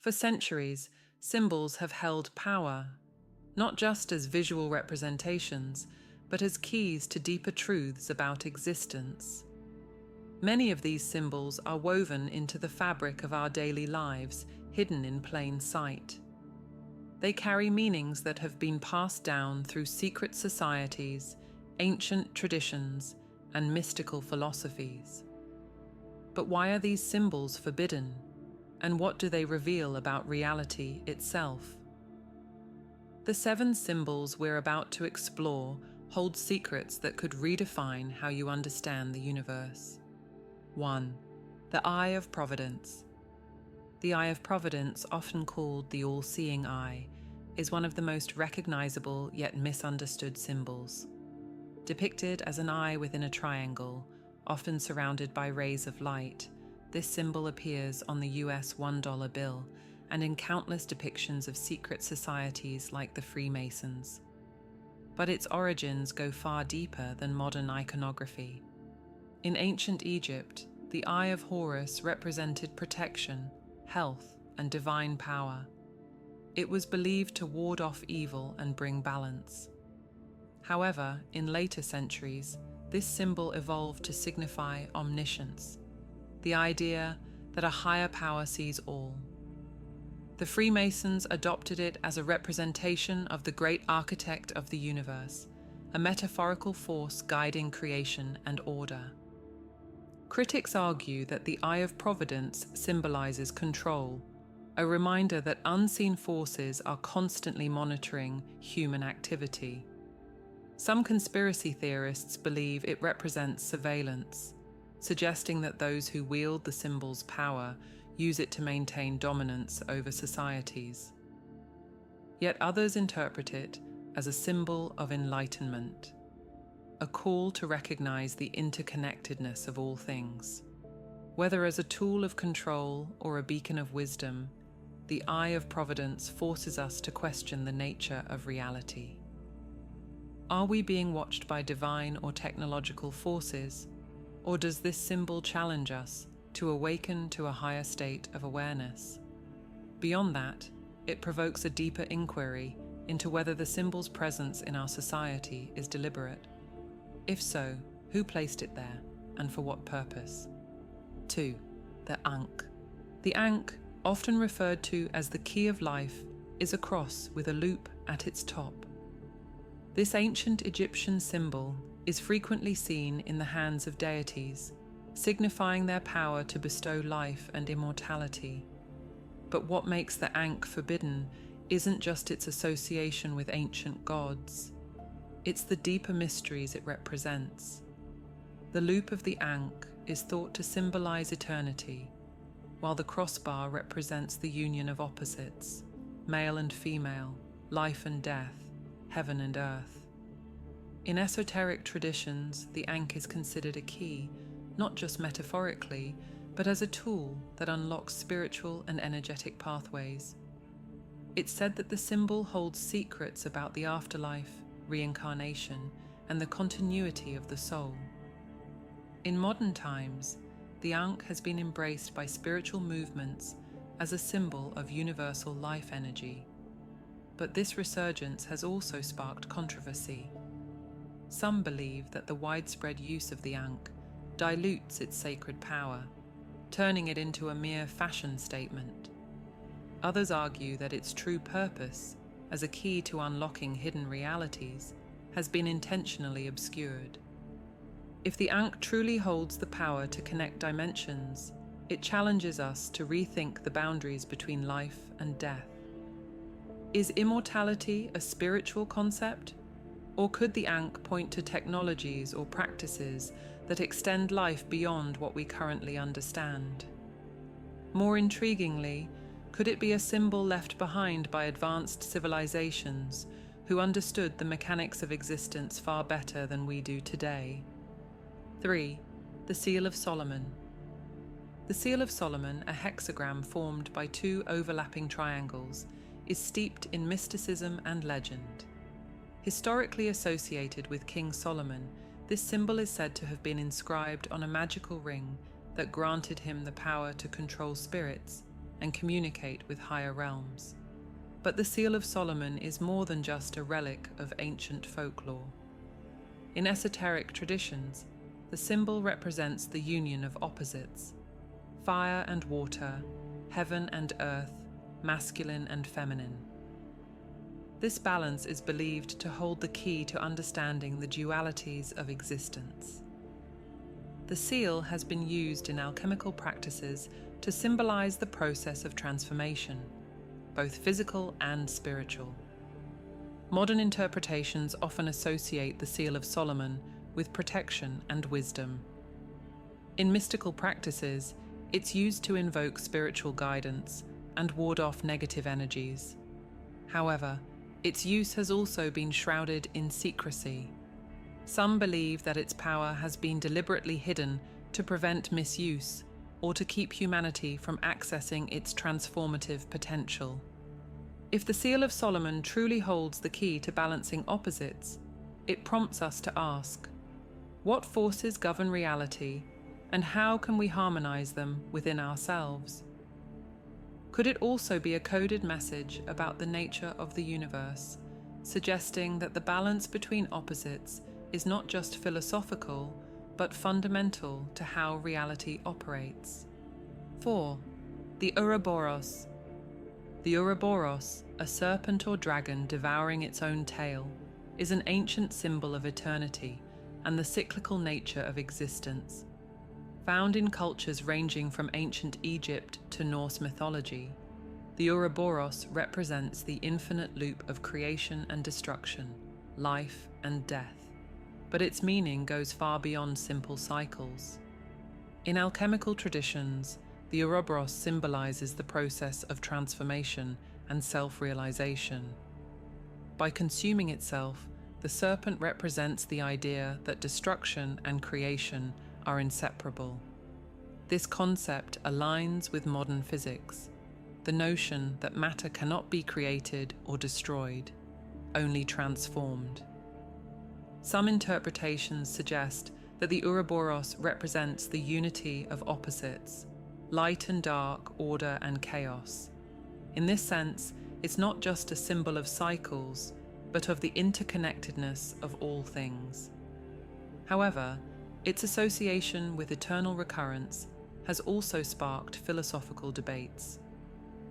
For centuries, symbols have held power, not just as visual representations, but as keys to deeper truths about existence. Many of these symbols are woven into the fabric of our daily lives, hidden in plain sight. They carry meanings that have been passed down through secret societies, ancient traditions, and mystical philosophies. But why are these symbols forbidden? And what do they reveal about reality itself? The 7 symbols we're about to explore hold secrets that could redefine how you understand the universe. 1. The Eye of Providence. The Eye of Providence, often called the all-seeing eye, is one of the most recognizable yet misunderstood symbols. Depicted as an eye within a triangle, often surrounded by rays of light, this symbol appears on the US $1 bill and in countless depictions of secret societies like the Freemasons. But its origins go far deeper than modern iconography. In ancient Egypt, the Eye of Horus represented protection, health, and divine power. It was believed to ward off evil and bring balance. However, in later centuries, this symbol evolved to signify omniscience, the idea that a higher power sees all. The Freemasons adopted it as a representation of the great architect of the universe, a metaphorical force guiding creation and order. Critics argue that the Eye of Providence symbolizes control, a reminder that unseen forces are constantly monitoring human activity. Some conspiracy theorists believe it represents surveillance, suggesting that those who wield the symbol's power use it to maintain dominance over societies. Yet others interpret it as a symbol of enlightenment, a call to recognize the interconnectedness of all things. Whether as a tool of control or a beacon of wisdom, the Eye of Providence forces us to question the nature of reality. Are we being watched by divine or technological forces, or does this symbol challenge us to awaken to a higher state of awareness? Beyond that, it provokes a deeper inquiry into whether the symbol's presence in our society is deliberate. If so, who placed it there, and for what purpose? 2. The Ankh. The Ankh, often referred to as the key of life, is a cross with a loop at its top. This ancient Egyptian symbol is frequently seen in the hands of deities, signifying their power to bestow life and immortality. But what makes the Ankh forbidden isn't just its association with ancient gods. It's the deeper mysteries it represents. The loop of the Ankh is thought to symbolize eternity, while the crossbar represents the union of opposites, male and female, life and death, heaven and earth. In esoteric traditions, the Ankh is considered a key, not just metaphorically, but as a tool that unlocks spiritual and energetic pathways. It's said that the symbol holds secrets about the afterlife, reincarnation, and the continuity of the soul. In modern times, the Ankh has been embraced by spiritual movements as a symbol of universal life energy. But this resurgence has also sparked controversy. Some believe that the widespread use of the Ankh dilutes its sacred power, turning it into a mere fashion statement. Others argue that its true purpose, as a key to unlocking hidden realities, has been intentionally obscured. If the Ankh truly holds the power to connect dimensions, it challenges us to rethink the boundaries between life and death. Is immortality a spiritual concept? Or could the Ankh point to technologies or practices that extend life beyond what we currently understand? More intriguingly, could it be a symbol left behind by advanced civilizations who understood the mechanics of existence far better than we do today? 3. The Seal of Solomon. The Seal of Solomon, a hexagram formed by 2 overlapping triangles, is steeped in mysticism and legend. Historically associated with King Solomon, this symbol is said to have been inscribed on a magical ring that granted him the power to control spirits, and communicate with higher realms. But the Seal of Solomon is more than just a relic of ancient folklore. In esoteric traditions, the symbol represents the union of opposites: fire and water, heaven and earth, masculine and feminine. This balance is believed to hold the key to understanding the dualities of existence. The seal has been used in alchemical practices to symbolize the process of transformation, both physical and spiritual. Modern interpretations often associate the Seal of Solomon with protection and wisdom. In mystical practices, it's used to invoke spiritual guidance and ward off negative energies. However, its use has also been shrouded in secrecy. Some believe that its power has been deliberately hidden to prevent misuse or to keep humanity from accessing its transformative potential. If the Seal of Solomon truly holds the key to balancing opposites, it prompts us to ask, what forces govern reality, and how can we harmonize them within ourselves? Could it also be a coded message about the nature of the universe, suggesting that the balance between opposites is not just philosophical, but fundamental to how reality operates? 4. The Ouroboros. The Ouroboros, a serpent or dragon devouring its own tail, is an ancient symbol of eternity and the cyclical nature of existence. Found in cultures ranging from ancient Egypt to Norse mythology, the Ouroboros represents the infinite loop of creation and destruction, life and death. But its meaning goes far beyond simple cycles. In alchemical traditions, the Ouroboros symbolizes the process of transformation and self-realization. By consuming itself, the serpent represents the idea that destruction and creation are inseparable. This concept aligns with modern physics, the notion that matter cannot be created or destroyed, only transformed. Some interpretations suggest that the Ouroboros represents the unity of opposites, light and dark, order and chaos. In this sense, it's not just a symbol of cycles, but of the interconnectedness of all things. However, its association with eternal recurrence has also sparked philosophical debates.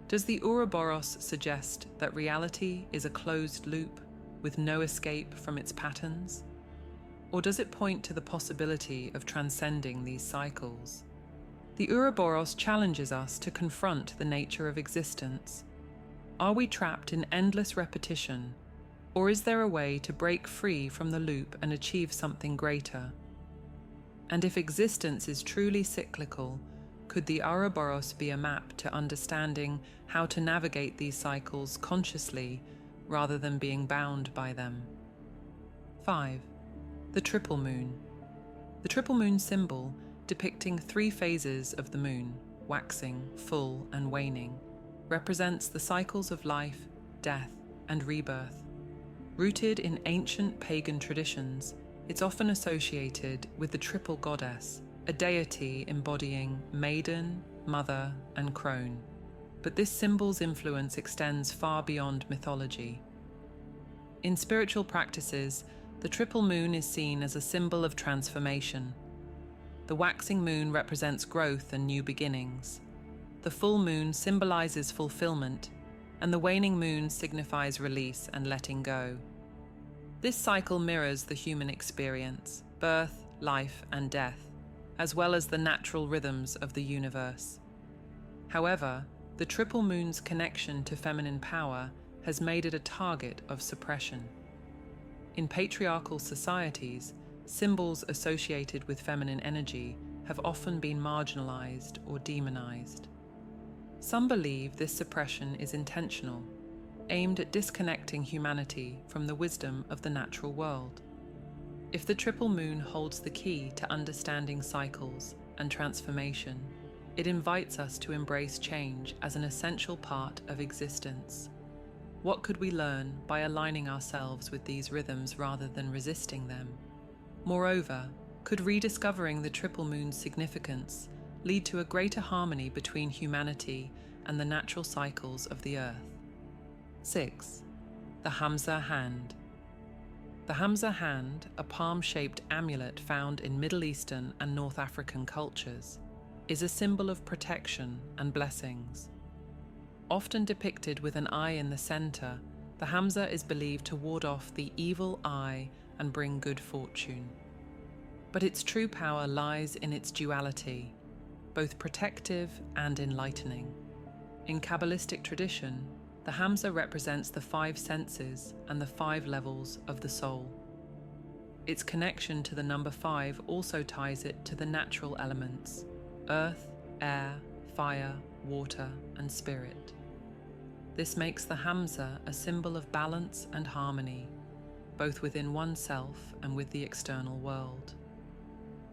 Does the Ouroboros suggest that reality is a closed loop with no escape from its patterns? Or does it point to the possibility of transcending these cycles? The Ouroboros challenges us to confront the nature of existence. Are we trapped in endless repetition, or is there a way to break free from the loop and achieve something greater? And if existence is truly cyclical, could the Ouroboros be a map to understanding how to navigate these cycles consciously rather than being bound by them? 5. The Triple Moon. The triple moon symbol, depicting 3 phases of the moon, waxing, full, and waning, represents the cycles of life, death, and rebirth. Rooted in ancient pagan traditions, it's often associated with the triple goddess, a deity embodying maiden, mother, and crone. But this symbol's influence extends far beyond mythology. In spiritual practices, the triple moon is seen as a symbol of transformation. The waxing moon represents growth and new beginnings. The full moon symbolizes fulfillment, and the waning moon signifies release and letting go. This cycle mirrors the human experience, birth, life, and death, as well as the natural rhythms of the universe. However, the triple moon's connection to feminine power has made it a target of suppression. In patriarchal societies, symbols associated with feminine energy have often been marginalized or demonized. Some believe this suppression is intentional, aimed at disconnecting humanity from the wisdom of the natural world. If the triple moon holds the key to understanding cycles and transformation, it invites us to embrace change as an essential part of existence. What could we learn by aligning ourselves with these rhythms rather than resisting them? Moreover, could rediscovering the triple moon's significance lead to a greater harmony between humanity and the natural cycles of the earth. 6. The Hamza Hand. The Hamza Hand, a palm-shaped amulet found in Middle Eastern and North African cultures, is a symbol of protection and blessings. Often depicted with an eye in the center, the Hamza is believed to ward off the evil eye and bring good fortune. But its true power lies in its duality, both protective and enlightening. In Kabbalistic tradition, the Hamza represents the 5 senses and the 5 levels of the soul. Its connection to the number 5 also ties it to the natural elements: earth, air, fire, water, and spirit. This makes the Hamza a symbol of balance and harmony, both within oneself and with the external world.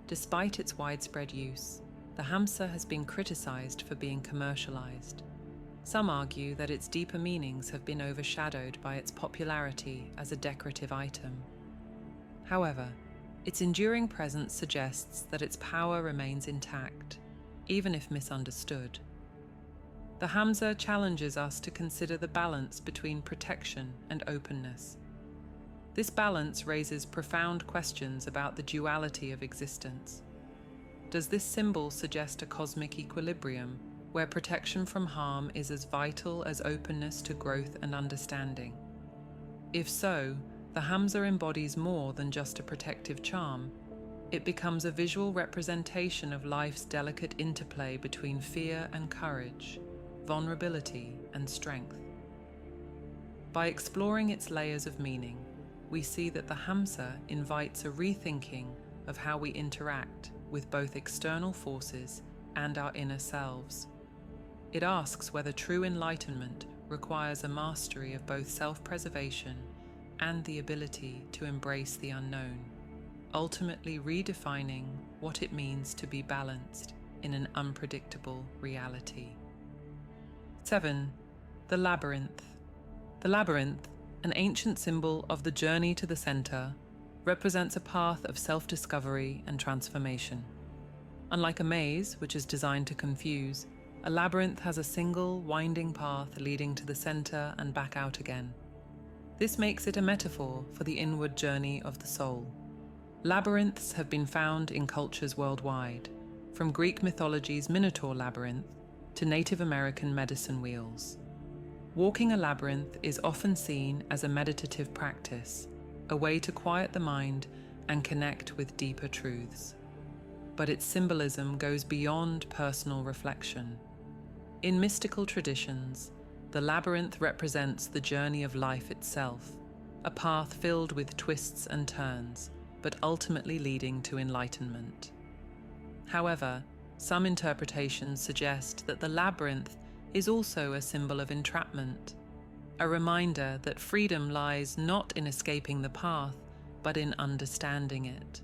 Despite its widespread use, the Hamza has been criticized for being commercialized. Some argue that its deeper meanings have been overshadowed by its popularity as a decorative item. However, its enduring presence suggests that its power remains intact, even if misunderstood. The Hamza challenges us to consider the balance between protection and openness. This balance raises profound questions about the duality of existence. Does this symbol suggest a cosmic equilibrium, where protection from harm is as vital as openness to growth and understanding? If so, the Hamza embodies more than just a protective charm. It becomes a visual representation of life's delicate interplay between fear and courage, vulnerability and strength. By exploring its layers of meaning, we see that the Hamza invites a rethinking of how we interact with both external forces and our inner selves. It asks whether true enlightenment requires a mastery of both self-preservation and the ability to embrace the unknown, ultimately redefining what it means to be balanced in an unpredictable reality. 7. The Labyrinth. The Labyrinth, an ancient symbol of the journey to the center, represents a path of self-discovery and transformation. Unlike a maze, which is designed to confuse, a labyrinth has a single, winding path leading to the center and back out again. This makes it a metaphor for the inward journey of the soul. Labyrinths have been found in cultures worldwide, from Greek mythology's Minotaur labyrinth to Native American medicine wheels. Walking a labyrinth is often seen as a meditative practice, a way to quiet the mind and connect with deeper truths. But its symbolism goes beyond personal reflection. In mystical traditions, the labyrinth represents the journey of life itself, a path filled with twists and turns, but ultimately leading to enlightenment. However, some interpretations suggest that the labyrinth is also a symbol of entrapment, a reminder that freedom lies not in escaping the path, but in understanding it.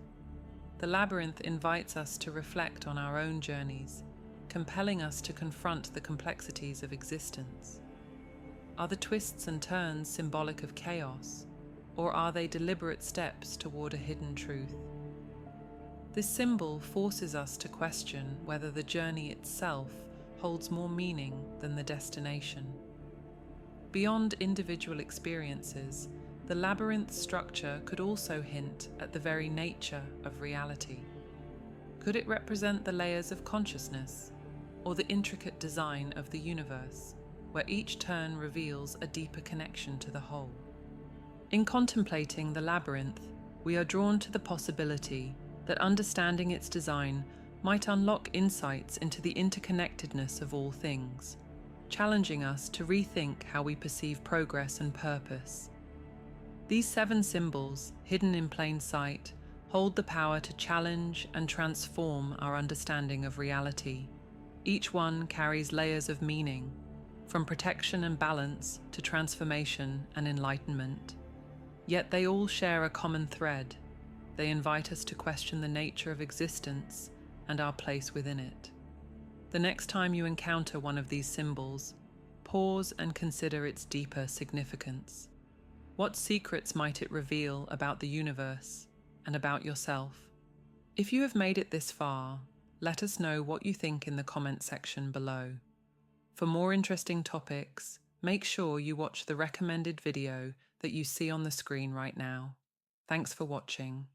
The labyrinth invites us to reflect on our own journeys, compelling us to confront the complexities of existence. Are the twists and turns symbolic of chaos, or are they deliberate steps toward a hidden truth? This symbol forces us to question whether the journey itself holds more meaning than the destination. Beyond individual experiences, the labyrinth structure could also hint at the very nature of reality. Could it represent the layers of consciousness, or the intricate design of the universe, where each turn reveals a deeper connection to the whole? In contemplating the labyrinth, we are drawn to the possibility that understanding its design might unlock insights into the interconnectedness of all things, challenging us to rethink how we perceive progress and purpose. These 7 symbols, hidden in plain sight, hold the power to challenge and transform our understanding of reality. Each one carries layers of meaning, from protection and balance to transformation and enlightenment. Yet they all share a common thread. They invite us to question the nature of existence and our place within it. The next time you encounter one of these symbols, pause and consider its deeper significance. What secrets might it reveal about the universe and about yourself? If you have made it this far, let us know what you think in the comment section below. For more interesting topics, make sure you watch the recommended video that you see on the screen right now. Thanks for watching.